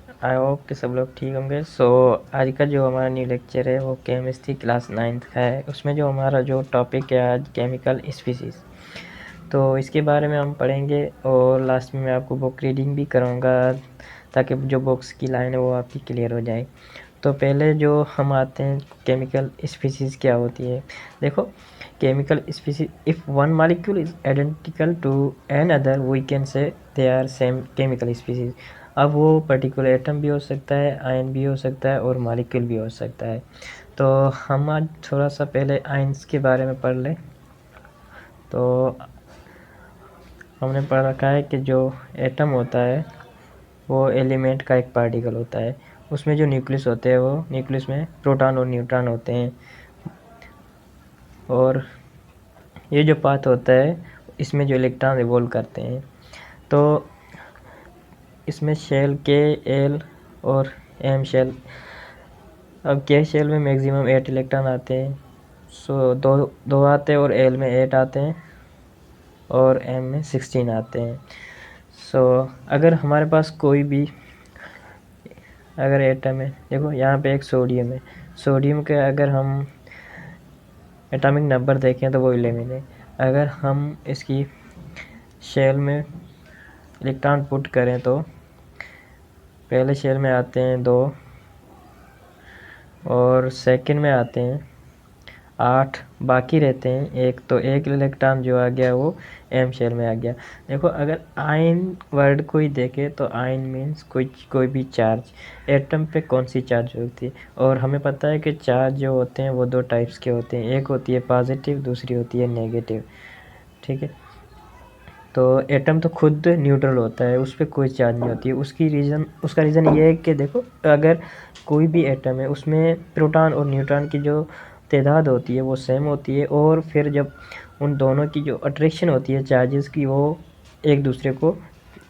I hope कि सब लोग ठीक होंगे। आज का जो हमारा न्यू लेक्चर है वो केमिस्ट्री क्लास 9th का है। उसमें जो हमारा जो टॉपिक है आज केमिकल स्पीसीज़, तो इसके बारे में हम पढ़ेंगे और लास्ट में मैं आपको बुक रीडिंग भी कराऊंगा ताकि जो बुक्स की लाइन है वो आपकी क्लियर हो जाए। तो पहले जो हम आते हैं केमिकल स्पीसीज़ क्या होती है। देखो, chemical species if one molecule is identical to another we can say they are same chemical species. अब वो पर्टिकुलर एटम भी हो सकता है, आयन भी हो सकता है और मॉलिक्यूल भी हो सकता है। तो हम आज थोड़ा सा पहले आयन्स के बारे में पढ़ लें। तो हमने पढ़ रखा है कि जो एटम होता है वो एलिमेंट का एक पार्टिकल होता है। उसमें जो न्यूक्लियस होते हैं वो न्यूक्लियस में प्रोटॉन और न्यूट्रॉन होते हैं। और ये जो पाथ होता है इसमें जो इलेक्ट्रॉन रिवॉल्व करते हैं। तो इसमें शेल के, एल और एम शेल। अब के शेल में मैक्सिमम 8 इलेक्ट्रॉन आते हैं। दो आते हैं और एल में 8 आते हैं और एम में 16 आते हैं। अगर हमारे पास कोई भी अगर एटम है, देखो यहाँ पे एक सोडियम है। सोडियम के अगर हम एटॉमिक नंबर देखें तो वो 11 है। अगर हम इसकी शेल में इलेक्ट्रॉन पुट करें तो पहले शेल में आते हैं 2 और सेकंड में आते हैं 8, बाकी रहते हैं 1। तो 1 इलेक्ट्रॉन जो आ गया वो एम शेल में आ गया। देखो, अगर आयन वर्ड कोई देखे तो आयन मीन्स कोई भी चार्ज। एटम पे कौन सी चार्ज होती है, और हमें पता है कि चार्ज जो होते हैं वो 2 टाइप्स के होते हैं। एक होती है पॉजिटिव, दूसरी होती है नेगेटिव। ठीक है, तो एटम तो खुद न्यूट्रल होता है, उस पर कोई चार्ज नहीं होती है। उसका रीज़न ये है कि देखो, अगर कोई भी एटम है उसमें प्रोटॉन और न्यूट्रॉन की जो तादाद होती है वो सेम होती है, और फिर जब उन दोनों की जो अट्रैक्शन होती है चार्जेस की वो एक दूसरे को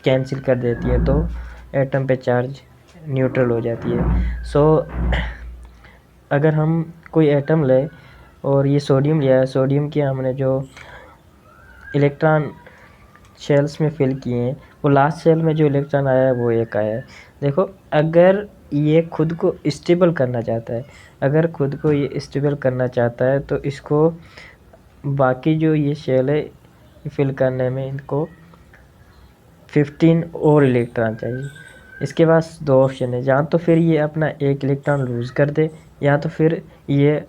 कैंसिल कर देती है, तो एटम पे चार्ज न्यूट्रल हो जाती है। अगर हम कोई एटम लें और ये सोडियम लिया है, सोडियम की हमने जो इलेक्ट्रॉन शेल्स में फिल किए हैं, वो लास्ट शेल में जो इलेक्ट्रॉन आया है वो 1 आया है। देखो, अगर ये खुद को स्टेबल करना चाहता है, तो इसको बाकी जो ये शेल है फिल करने में इनको 15 और इलेक्ट्रॉन चाहिए। इसके पास 2 ऑप्शन है, या तो फिर ये अपना 1 इलेक्ट्रॉन लूज़ कर दे, या तो फिर ये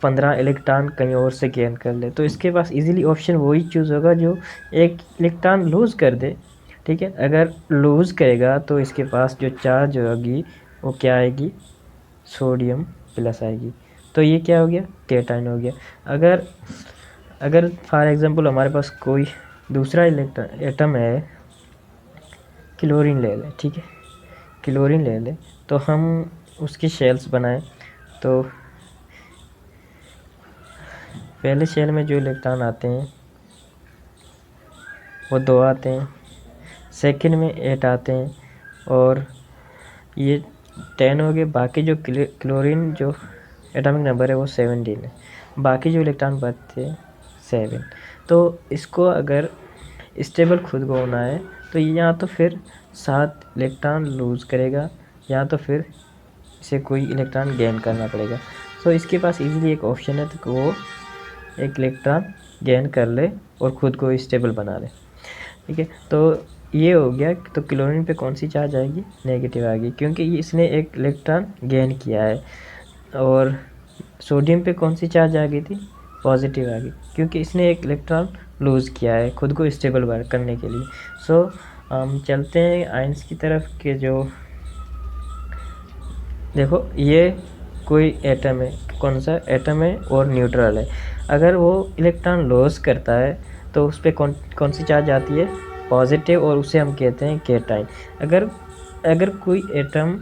15 इलेक्ट्रॉन कहीं और से गेन कर ले। तो इसके पास इजीली ऑप्शन वही चूज़ होगा जो 1 इलेक्ट्रॉन लूज़ कर दे। ठीक है, अगर लूज़ करेगा तो इसके पास जो चार्ज होगी वो क्या आएगी, सोडियम प्लस आएगी। तो ये क्या हो गया, केटाइन हो गया। अगर अगर फॉर एग्जांपल हमारे पास कोई दूसरा एटम है, क्लोरीन ले लें। ठीक है, क्लोरीन ले लें, तो हम उसकी शेल्स बनाएं। तो पहले शेल में जो इलेक्ट्रॉन आते हैं वो 2 आते हैं, सेकंड में 8 आते हैं, और ये 10 हो गए। बाकी जो क्लोरीन जो एटॉमिक नंबर है वो 17 है, बाकी जो इलेक्ट्रॉन बचते हैं 7। तो इसको अगर स्टेबल खुद को होना है तो ये या तो फिर 7 इलेक्ट्रॉन लूज़ करेगा, या तो फिर इसे कोई इलेक्ट्रॉन गेन करना पड़ेगा। इसके पास इजीली एक ऑप्शन है तो वो 1 इलेक्ट्रॉन गेन कर ले और ख़ुद को स्टेबल बना ले। ठीक है, तो ये हो गया। तो क्लोरीन पे कौन सी चार्ज आएगी, नेगेटिव आएगी, क्योंकि इसने 1 इलेक्ट्रॉन गेन किया है। और सोडियम पे कौन सी चार्ज आ गई थी, पॉजिटिव आ गई, क्योंकि इसने 1 इलेक्ट्रॉन लूज़ किया है खुद को स्टेबल करने के लिए। हम चलते हैं आयंस की तरफ के जो देखो, ये कोई एटम है, कौन सा एटम है और न्यूट्रल है। अगर वो इलेक्ट्रॉन लॉस करता है तो उस पर कौन सी चार्ज आती है, पॉजिटिव, और उसे हम कहते हैं केटाइन। अगर कोई एटम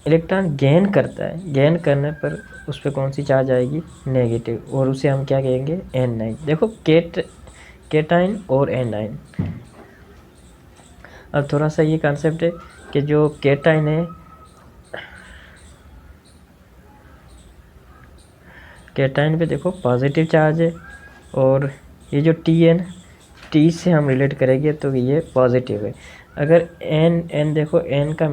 इलेक्ट्रॉन गेन करता है, गेन करने पर उस पर कौन सी चार्ज आएगी, नेगेटिव, और उसे हम क्या कहेंगे, एनाइन। देखो, केटाइन और एनाइन। अब थोड़ा सा ये कॉन्सेप्ट है कि जो केटाइन है, केटाइन पे देखो पॉजिटिव चार्ज है, और ये जो टी है ना, टी से हम रिलेट करेंगे तो ये पॉजिटिव है। अगर एन देखो एन का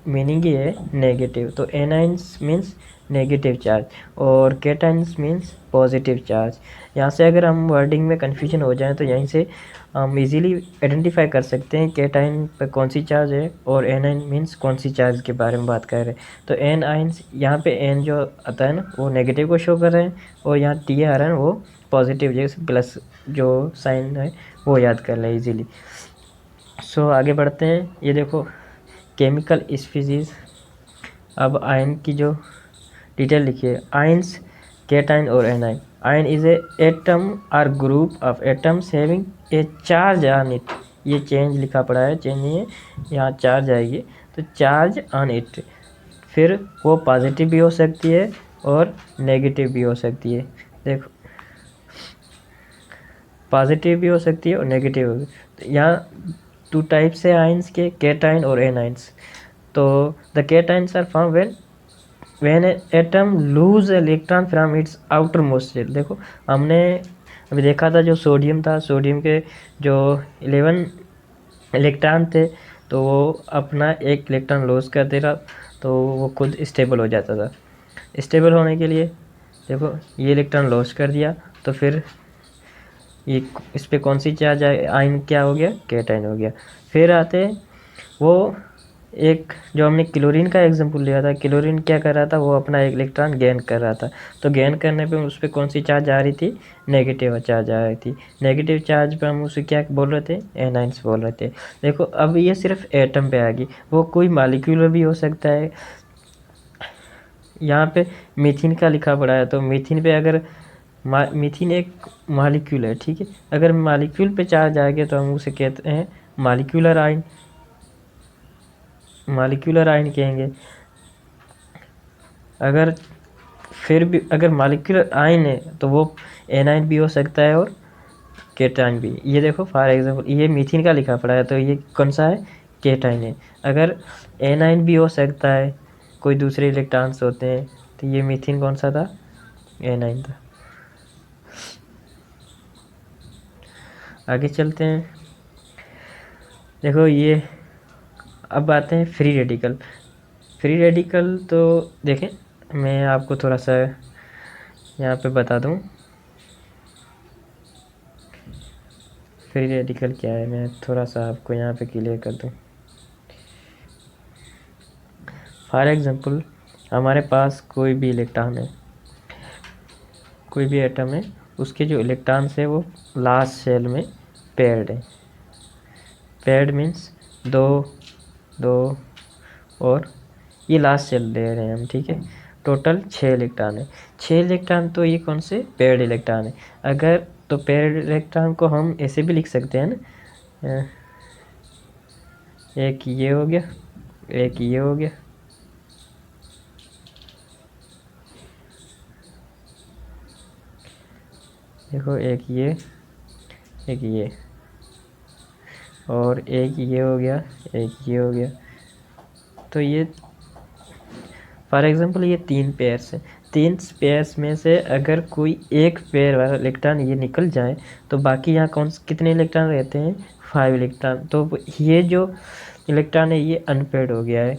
मीनिंग ही है नेगेटिव, तो एनाइंस मीन्स नेगेटिव चार्ज और केटाइंस मीन्स पॉजिटिव चार्ज। यहाँ से अगर हम वर्डिंग में कन्फ्यूजन हो जाए तो यहीं से हम इजीली आइडेंटिफाई कर सकते हैं केटाइन पर कौन सी चार्ज है और एनाइन मीन्स कौन सी चार्ज के बारे में बात कर रहे हैं। तो एन आइंस यहाँ पे एन जो आता है ना वो नेगेटिव को शो कर रहे हैं और यहाँ टी आ रहा है वो पॉजिटिव, जैसे प्लस जो साइन है वो याद कर लें इजीली। सो आगे बढ़ते हैं। ये देखो केमिकल स्पीसीज। अब आयन की जो डिटेल लिखिए, आयंस केटाइन और anion. Ion is a atom or group of atoms having a charge on it. ये चेंज लिखा पड़ा है, चेंज नहीं है, यहाँ चार्ज आएगी तो चार्ज ऑन इट। फिर वो पॉजिटिव भी हो सकती है और नेगेटिव भी हो सकती है। देखो पॉजिटिव भी हो सकती है और नेगेटिव भी। तो यहाँ टू टाइप्स है आयंस के, केटाइन और एनाइंस। तो the cations are form when atom lose electron from its outermost shell. देखो हमने अभी देखा था जो सोडियम था, सोडियम के जो 11 इलेक्ट्रॉन थे तो वो अपना एक इलेक्ट्रॉन लॉस कर दे रहा तो वो खुद स्टेबल हो जाता था। स्टेबल होने के लिए देखो ये इलेक्ट्रॉन लॉस कर दिया तो फिर ये इस पर कौन सी चार्ज आयन क्या हो गया, केटाइन हो गया। फिर आते वो एक जो हमने क्लोरीन का एग्जांपल लिया था, क्लोरीन क्या कर रहा था, वो अपना एक इलेक्ट्रॉन गेन कर रहा था। तो गेन करने पे उस पर कौन सी चार्ज आ रही थी, नेगेटिव चार्ज आ रही थी। नेगेटिव चार्ज पे हम उसे क्या बोल रहे थे, एनाइंस बोल रहे थे। देखो अब ये सिर्फ एटम पे आ गई, वो कोई मालिक्यूल भी हो सकता है। यहाँ पे मीथिन का लिखा पड़ा है तो मीथिन पे अगर मीथिन एक मालिक्यूल है, ठीक है। अगर मालिक्यूल पे चार्ज आ गया तो हम उसे कहते हैं मालिक्यूलर आयन, मालिक्यूलर आयन कहेंगे। अगर फिर भी अगर मालिक्यूलर आयन है तो वो एनाइन भी हो सकता है और केटाइन भी। ये देखो फॉर एग्जांपल ये मीथिन का लिखा पड़ा है तो ये कौन सा है, केटाइन है। अगर एनाइन भी हो सकता है, कोई दूसरे इलेक्ट्रॉन्स होते हैं, तो ये मीथिन कौन सा था, एनाइन था। आगे चलते हैं। देखो ये अब आते हैं फ्री रेडिकल। फ्री रेडिकल तो देखें मैं आपको थोड़ा सा यहाँ पे बता दूँ फ्री रेडिकल क्या है, मैं थोड़ा सा आपको यहाँ पे क्लियर कर दूँ। फॉर एग्जांपल हमारे पास कोई भी इलेक्ट्रॉन है, कोई भी एटम है, उसके जो इलेक्ट्रॉन्स है वो लास्ट शेल में पेयर्ड है। पेयर्ड मीन्स दो दो और ये लास्ट शेल ले रहे हैं हम, ठीक है। टोटल 6 इलेक्ट्रॉन है, 6 इलेक्ट्रॉन तो ये कौन से पेयर्ड इलेक्ट्रॉन है। अगर तो पेयर्ड इलेक्ट्रॉन को हम ऐसे भी लिख सकते हैं ना, एक ये हो गया, एक ये हो गया, देखो एक ये और एक ये हो गया, एक ये हो गया। तो ये फॉर एग्जांपल ये 3 पेयर्स है, 3 पेयर्स में से अगर कोई एक पेयर वाला इलेक्ट्रॉन ये निकल जाए तो बाकी यहाँ कितने इलेक्ट्रॉन रहते हैं, 5 इलेक्ट्रॉन। तो ये जो इलेक्ट्रॉन है ये अनपेयर्ड हो गया है,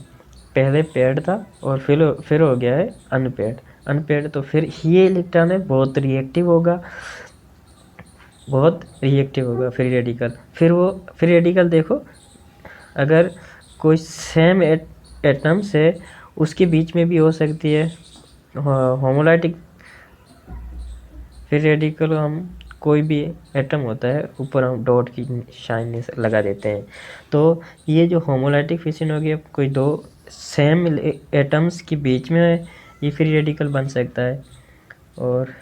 पहले पेयर्ड था और फिर हो गया है अनपेयर्ड। तो फिर ये इलेक्ट्रॉन है बहुत रिएक्टिव होगा फ्री रेडिकल। फिर वो फ्री रेडिकल देखो अगर कोई सेम एटम्स है उसके बीच में भी हो सकती है होमोलाइटिक फ्री रेडिकल। हम कोई भी एटम होता है ऊपर हम डॉट की शाइन लगा देते हैं, तो ये जो होमोलाइटिक फिशन हो गया, कोई दो सेम एटम्स के बीच में ये फ्री रेडिकल बन सकता है। और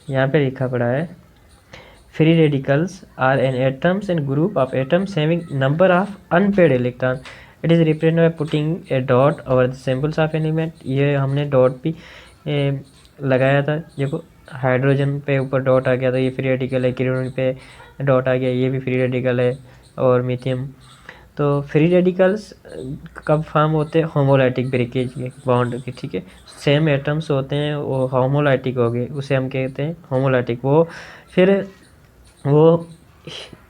यहाँ पे लिखा पड़ा है free radicals are an atoms and group of atoms having number of unpaired electron. It is represented by putting a dot over the symbols of element. ये हमने डॉट भी लगाया था, देखो हाइड्रोजन पे ऊपर डॉट आ गया तो ये फ्री रेडिकल है, क्लोरीन पे डॉट आ गया ये भी फ्री रेडिकल है, और मिथियम। तो फ्री रेडिकल्स कब फॉर्म होते हैं, होमोलाइटिक ब्रेकेज के बॉन्ड के, ठीक है। सेम एटम्स होते हैं वो होमोलाइटिक हो गए, उसे हम कहते हैं होमोलाइटिक। वो फिर वो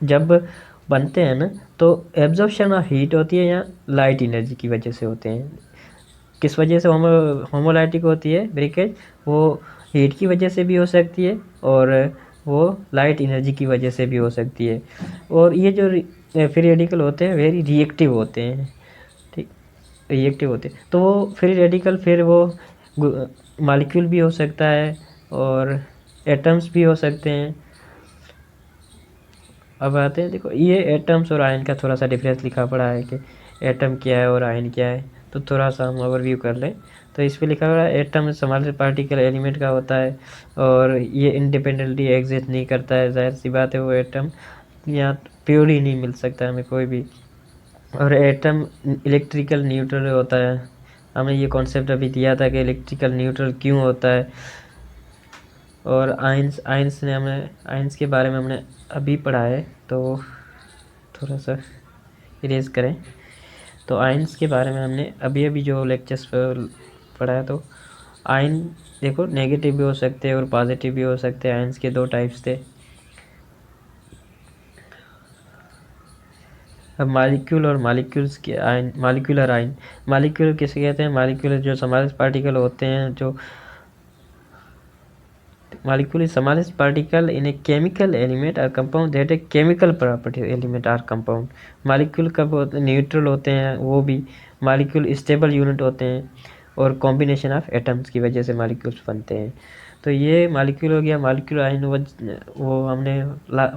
जब बनते हैं ना, तो एब्जॉर्प्शन ऑफ हीट होती है या लाइट एनर्जी की वजह से होते हैं। किस वजह से होमोलाइटिक होती है ब्रेकेज, वो हीट की वजह से भी हो सकती है और वो लाइट एनर्जी की वजह से भी हो सकती है। और ये जो फ्री रेडिकल होते हैं वेरी रिएक्टिव होते हैं, ठीक, रिएक्टिव होते हैं। तो वो फ्री रेडिकल फिर वो मॉलिक्यूल भी हो सकता है और एटम्स भी हो सकते हैं। अब आते हैं, देखो ये एटम्स और आयन का थोड़ा सा डिफरेंस लिखा पड़ा है कि एटम क्या है और आयन क्या है, तो थोड़ा सा हम ओवरव्यू कर लें। तो इस पर लिखा हुआ है एटम स्मॉलेस्ट पार्टिकल एलिमेंट का होता है और ये इंडिपेंडेंटली एग्जिस्ट नहीं करता है, जाहिर सी बात है वो एटम यहाँ प्योर ही नहीं मिल सकता हमें कोई भी। और एटम इलेक्ट्रिकल न्यूट्रल होता है, हमने ये कॉन्सेप्ट अभी दिया था कि इलेक्ट्रिकल न्यूट्रल क्यों होता है। और आइंस के बारे में हमने अभी पढ़ा है, तो थोड़ा सा इरेज करें। तो आइंस के बारे में हमने अभी अभी जो लेक्चर्स पर पढ़ा है। तो आयन देखो नेगेटिव भी हो सकते हैं और पॉजिटिव भी हो सकते हैं। आयंस के दो टाइप्स थे। अब मालिक्यूल और मालिक्यूल्स के आयन, मालिक्यूलर आयन, मालिक्यूल किसे कहते हैं? मालिक्यूल जो स्मॉलेस्ट पार्टिकल होते हैं, जो molecule is smallest particle in a chemical element or compound that a chemical property element or compound। molecule कब होते हैं? न्यूट्रल होते हैं वो भी। molecule स्टेबल यूनिट होते हैं और कॉम्बिनेशन ऑफ एटम्स की वजह से molecules बनते हैं। तो ये मालिक्यूल हो गया। मालिक्यूल आयन वो हमने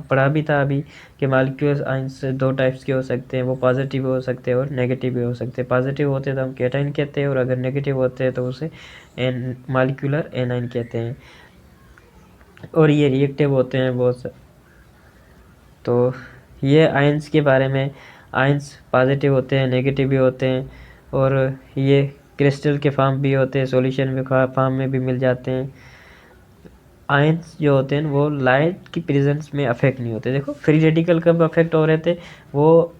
पढ़ा भी था अभी कि मालिक्यूल आयन से दो टाइप्स के हो सकते हैं, वो पॉजिटिव हो सकते हैं और नेगेटिव भी हो सकते हैं। पॉजिटिव होते हैं तो हम कैटाइन कहते हैं और अगर नेगेटिव होते हैं तो उसे मालिक्यूलर एनाइन कहते हैं। और ये रिएक्टिव होते हैं बहुत से। तो ये आयंस के बारे में, आयंस पॉजिटिव होते हैं, नेगेटिव भी होते हैं और ये क्रिस्टल के फॉर्म भी होते हैं, सॉल्यूशन में फॉर्म में भी मिल जाते हैं। आयंस जो होते हैं वो लाइट की प्रेजेंस में अफेक्ट नहीं होते। देखो फ्री रेडिकल कब अफेक्ट हो रहे थे? वो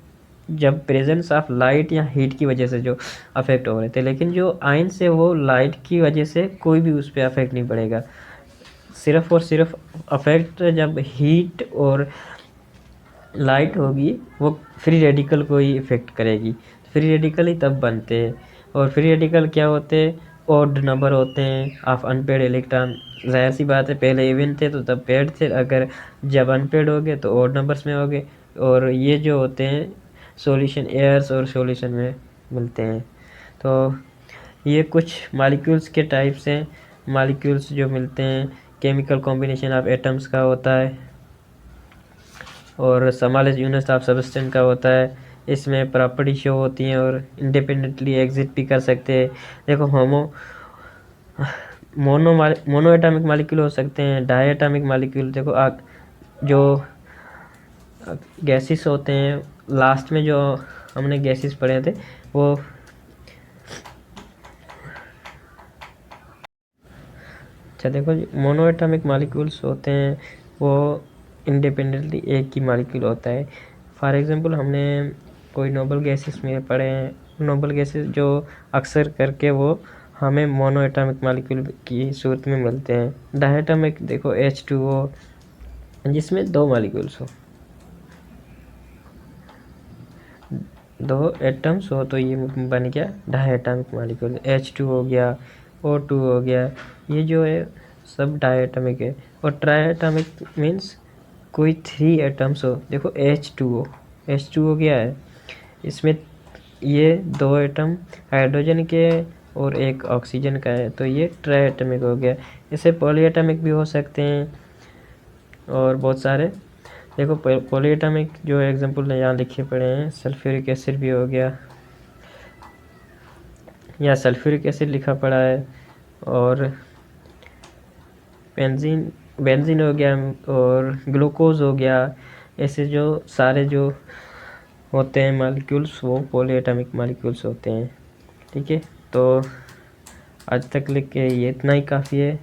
जब प्रेजेंस ऑफ लाइट या हीट की वजह से जो अफेक्ट हो रहे थे। लेकिन जो आयंस है वो लाइट की वजह से कोई भी उस पर अफेक्ट नहीं पड़ेगा। सिर्फ और सिर्फ अफेक्ट जब हीट और लाइट होगी वो फ्री रेडिकल को ही इफेक्ट करेगी। फ्री रेडिकल ही तब बनते हैं। और फ्री रेडिकल क्या होते हैं? ऑड नंबर होते हैं ऑफ अनपेड इलेक्ट्रॉन। जाहिर सी बात है पहले इवन थे तो तब पेड थे, अगर जब अनपेड हो गए तो ऑड नंबर्स में हो गए। और ये जो होते हैं सॉल्यूशन एयर्स और सॉल्यूशन में मिलते हैं। तो ये कुछ मॉलिक्यूल्स के टाइप्स हैं। मॉलिक्यूल्स जो मिलते हैं केमिकल कॉम्बिनेशन ऑफ एटम्स का होता है और स्मॉलेस्ट यूनिट ऑफ सब्सटेंस का होता है। इसमें प्रॉपर्टी शो होती हैं और इंडिपेंडेंटली एग्जिट भी कर सकते हैं। देखो मोनो एटॉमिक मॉलिक्यूल हो सकते हैं, डाई एटॉमिक मॉलिक्यूल। देखो जो गैसेस होते हैं, लास्ट में जो हमने गैसेस पढ़े थे वो अच्छा देखो मोनो एटॉमिक मॉलिक्यूल्स होते हैं वो इंडिपेंडेंटली एक ही मॉलिक्यूल होता है। फॉर एग्जांपल हमने कोई नोबल गैसेस में पढ़े हैं, नोबल गैसेस जो अक्सर करके वो हमें मोनो एटॉमिक मॉलिक्यूल की सूरत में मिलते हैं। डायटॉमिक देखो H2O जिसमें दो मॉलिक्यूल्स हो, दो एटम्स हो, तो ये बन गया डायटॉमिक मॉलिक्यूल। H2 हो गया, O2 हो गया, ये जो है सब डायटॉमिक है। और ट्राइएटॉमिक मीन्स कोई 3 एटम्स हो। देखो H2O क्या है? इसमें ये 2 एटम हाइड्रोजन के और एक ऑक्सीजन का है, तो ये ट्राइएटॉमिक हो गया। इसे पॉलीएटॉमिक भी हो सकते हैं और बहुत सारे। देखो पॉलीएटॉमिक जो एग्जांपल यहाँ लिखे पड़े हैं, सल्फ्यूरिक एसिड भी हो गया, या सल्फ्यूरिक एसिड लिखा पड़ा है और बेंजीन हो गया और ग्लूकोज हो गया। ऐसे जो सारे जो होते हैं मॉलिक्यूल्स वो पॉलीएटॉमिक मॉलिक्यूल्स होते हैं। ठीक है, तो आज तक लिख के ये इतना ही काफ़ी है।